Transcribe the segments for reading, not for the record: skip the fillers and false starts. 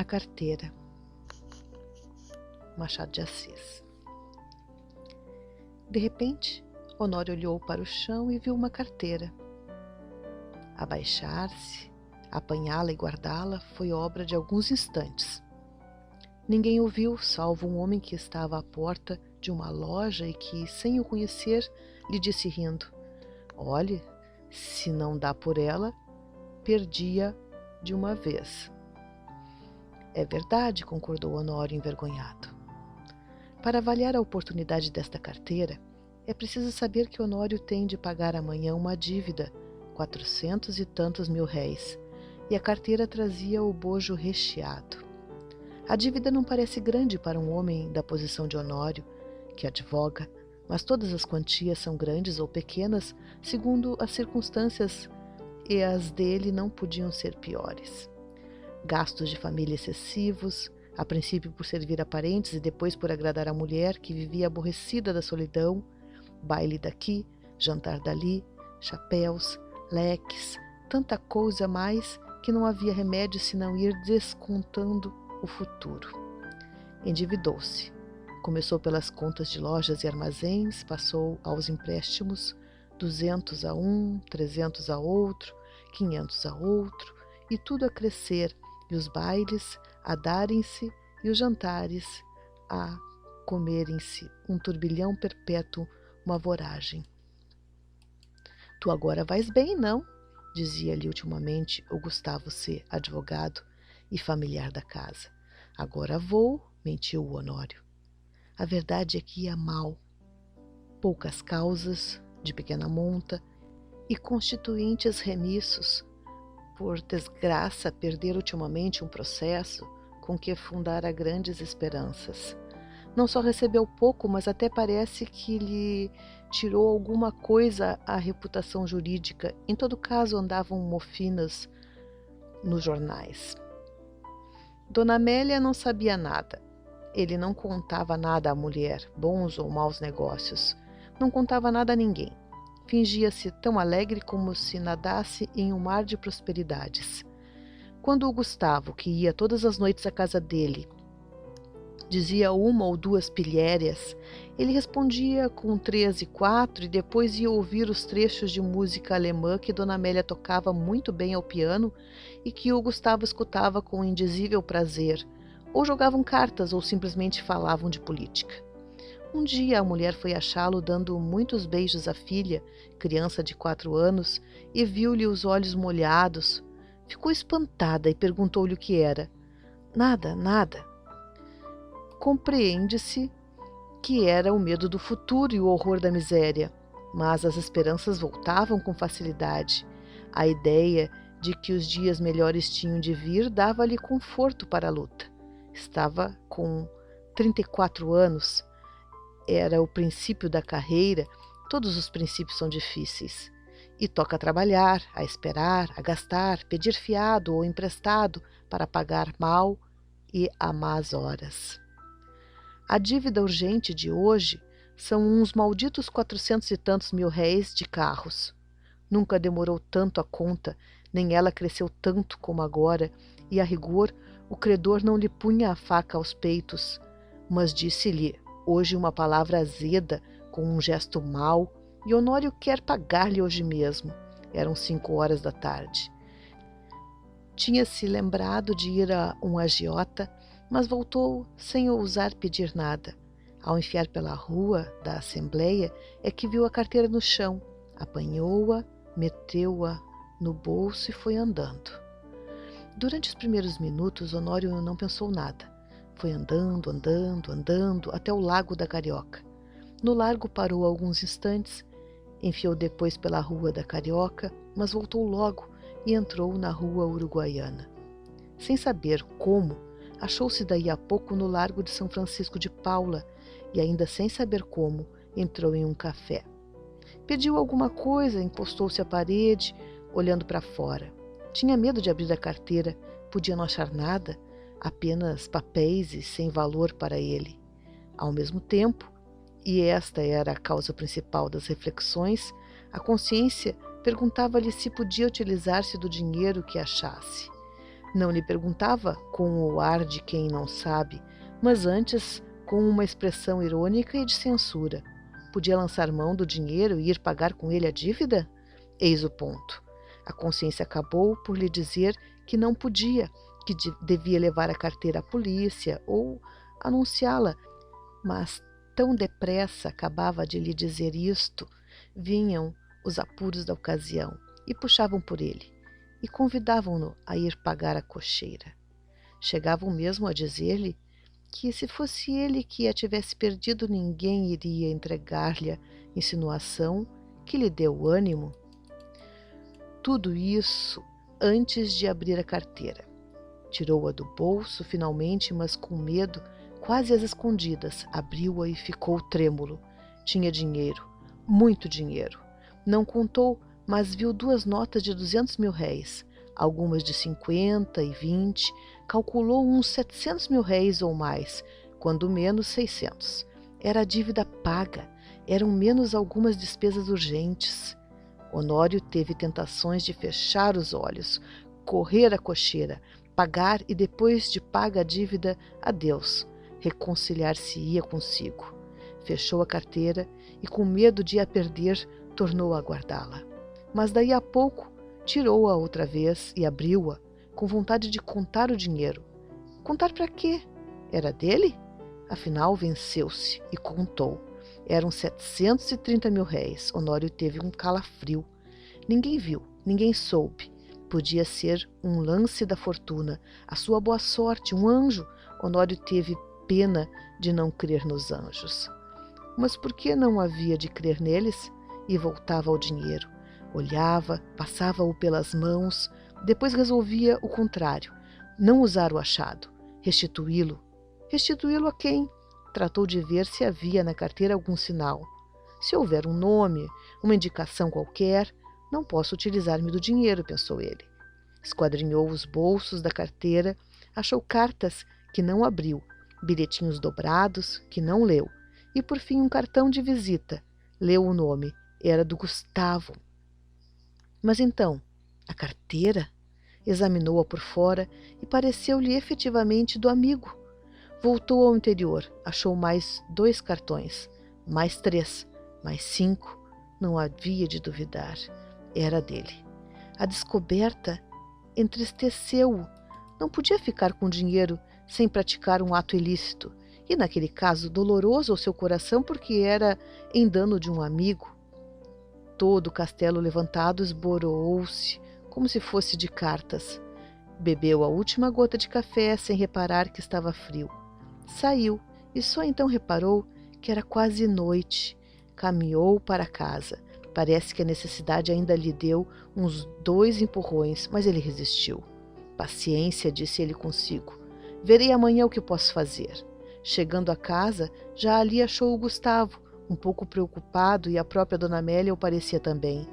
A carteira. Machado de Assis. De repente, Honório olhou para o chão e viu uma carteira. Abaixar-se, apanhá-la e guardá-la foi obra de alguns instantes. Ninguém o viu, salvo um homem que estava à porta de uma loja e que, sem o conhecer, lhe disse rindo: "Olhe, se não dá por ela, perdi-a de uma vez." "É verdade", concordou Honório envergonhado. Para avaliar a oportunidade desta carteira, é preciso saber que Honório tem de pagar amanhã uma dívida, 400 e tantos mil réis, e a carteira trazia o bojo recheado. A dívida não parece grande para um homem da posição de Honório, que advoga, mas todas as quantias são grandes ou pequenas, segundo as circunstâncias, e as dele não podiam ser piores. Gastos de família excessivos, a princípio por servir a parentes e depois por agradar a mulher que vivia aborrecida da solidão, baile daqui, jantar dali, chapéus, leques, tanta coisa mais que não havia remédio senão ir descontando o futuro. Endividou-se. Começou pelas contas de lojas e armazéns, passou aos empréstimos, 200 a um, 300 a outro, 500 a outro, e tudo a crescer, e os bailes a darem-se, e os jantares a comerem-se, um turbilhão perpétuo, uma voragem. "Tu agora vais bem, não?" dizia-lhe ultimamente o Gustavo C., advogado e familiar da casa. "Agora vou", mentiu o Honório. A verdade é que ia mal. Poucas causas, de pequena monta, e constituintes remissos. Por desgraça, perder ultimamente um processo com que fundara grandes esperanças. Não só recebeu pouco, mas até parece que lhe tirou alguma coisa a reputação jurídica. Em todo caso, andavam mofinas nos jornais. Dona Amélia não sabia nada. Ele não contava nada à mulher, bons ou maus negócios. Não contava nada a ninguém. Fingia-se tão alegre como se nadasse em um mar de prosperidades. Quando o Gustavo, que ia todas as noites à casa dele, dizia uma ou duas pilhérias, ele respondia com 3 e 4 e depois ia ouvir os trechos de música alemã que Dona Amélia tocava muito bem ao piano e que o Gustavo escutava com indizível prazer, ou jogavam cartas ou simplesmente falavam de política. Um dia a mulher foi achá-lo dando muitos beijos à filha, criança de 4 anos, e viu-lhe os olhos molhados. Ficou espantada e perguntou-lhe o que era. "Nada, nada." Compreende-se que era o medo do futuro e o horror da miséria, mas as esperanças voltavam com facilidade. A ideia de que os dias melhores tinham de vir dava-lhe conforto para a luta. Estava com 34 anos. Era o princípio da carreira, todos os princípios são difíceis. E toca trabalhar, a esperar, a gastar, pedir fiado ou emprestado para pagar mal e a más horas. A dívida urgente de hoje são uns malditos 400 e tantos mil réis de carros. Nunca demorou tanto a conta, nem ela cresceu tanto como agora, e a rigor o credor não lhe punha a faca aos peitos, mas disse-lhe hoje uma palavra azeda, com um gesto mau, e Honório quer pagar-lhe hoje mesmo. Eram 5 horas da tarde. Tinha-se lembrado de ir a um agiota, mas voltou sem ousar pedir nada. Ao enfiar pela rua da Assembleia, é que viu a carteira no chão, apanhou-a, meteu-a no bolso e foi andando. Durante os primeiros minutos, Honório não pensou nada. Foi andando, andando, andando, até o Lago da Carioca. No largo parou alguns instantes, enfiou depois pela Rua da Carioca, mas voltou logo e entrou na Rua Uruguaiana. Sem saber como, achou-se daí a pouco no Largo de São Francisco de Paula e, ainda sem saber como, entrou em um café. Pediu alguma coisa, encostou-se à parede, olhando para fora. Tinha medo de abrir a carteira, podia não achar nada, apenas papéis e sem valor para ele. Ao mesmo tempo, e esta era a causa principal das reflexões, a consciência perguntava-lhe se podia utilizar-se do dinheiro que achasse. Não lhe perguntava com o ar de quem não sabe, mas antes com uma expressão irônica e de censura. Podia lançar mão do dinheiro e ir pagar com ele a dívida? Eis o ponto. A consciência acabou por lhe dizer que não podia, que devia levar a carteira à polícia ou anunciá-la, mas tão depressa acabava de lhe dizer isto, vinham os apuros da ocasião e puxavam por ele, e convidavam-no a ir pagar a cocheira. Chegavam mesmo a dizer-lhe que se fosse ele que a tivesse perdido, ninguém iria entregar-lhe a insinuação que lhe deu ânimo. Tudo isso antes de abrir a carteira. Tirou-a do bolso finalmente, mas com medo, quase às escondidas, abriu-a e ficou trêmulo. Tinha dinheiro, muito dinheiro. Não contou, mas viu 2 notas de 200 mil réis, algumas de 50 e 20, calculou uns 700 mil réis ou mais, quando menos 600. Era a dívida paga, eram menos algumas despesas urgentes. Honório teve tentações de fechar os olhos, correr à cocheira, pagar e depois de paga a dívida, adeus, reconciliar-se-ia consigo. Fechou a carteira e, com medo de a perder, tornou a guardá-la. Mas daí a pouco tirou-a outra vez e abriu-a, com vontade de contar o dinheiro. Contar para quê? Era dele? Afinal, venceu-se e contou. Eram 730 mil réis. Honório teve um calafrio. Ninguém viu, ninguém soube. Podia ser um lance da fortuna, a sua boa sorte, um anjo. Honório teve pena de não crer nos anjos. Mas por que não havia de crer neles? E voltava ao dinheiro. Olhava, passava-o pelas mãos, depois resolvia o contrário, não usar o achado, restituí-lo. Restituí-lo a quem? Tratou de ver se havia na carteira algum sinal. Se houver um nome, uma indicação qualquer, não posso utilizar-me do dinheiro, pensou ele. Esquadrinhou os bolsos da carteira, achou cartas que não abriu, bilhetinhos dobrados que não leu, e por fim um cartão de visita. Leu o nome, era do Gustavo. Mas então, a carteira? Examinou-a por fora e pareceu-lhe efetivamente do amigo. Voltou ao interior, achou mais 2 cartões, mais 3, mais 5. Não havia de duvidar, era dele. A descoberta entristeceu-o. Não podia ficar com dinheiro sem praticar um ato ilícito, e naquele caso doloroso ao seu coração porque era em dano de um amigo. Todo o castelo levantado esboroou-se, como se fosse de cartas. Bebeu a última gota de café sem reparar que estava frio. Saiu e só então reparou que era quase noite. Caminhou para casa. Parece que a necessidade ainda lhe deu uns 2 empurrões, mas ele resistiu. Paciência, disse ele consigo. Verei amanhã o que posso fazer. Chegando a casa, já ali achou o Gustavo, um pouco preocupado, e a própria Dona Amélia o parecia também.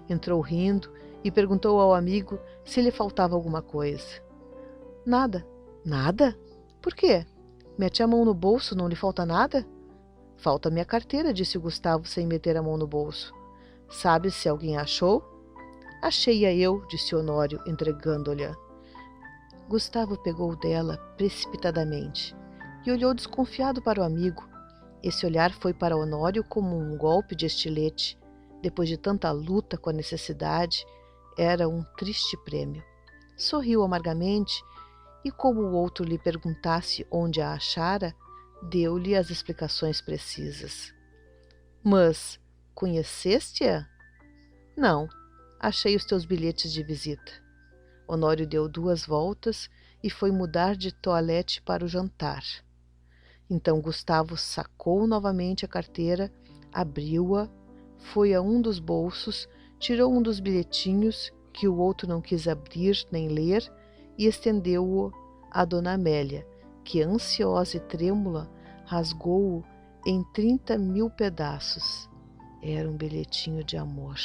Entrou rindo e perguntou ao amigo se lhe faltava alguma coisa. Nada. Nada? Por quê? Mete a mão no bolso, não lhe falta nada? Falta minha carteira, disse o Gustavo sem meter a mão no bolso. Sabe se alguém a achou? Achei-a eu, disse Honório, entregando-lhe. Gustavo pegou dela precipitadamente e olhou desconfiado para o amigo. Esse olhar foi para Honório como um golpe de estilete. Depois de tanta luta com a necessidade, era um triste prêmio. Sorriu amargamente e, como o outro lhe perguntasse onde a achara, deu-lhe as explicações precisas. Mas conheceste-a? Não, achei os teus bilhetes de visita. Honório deu 2 voltas e foi mudar de toilette para o jantar. Então Gustavo sacou novamente a carteira, abriu-a, foi a um dos bolsos, tirou um dos bilhetinhos que o outro não quis abrir nem ler e estendeu-o à Dona Amélia, que, ansiosa e trêmula, rasgou-o em 30 mil pedaços. Era um bilhetinho de amor.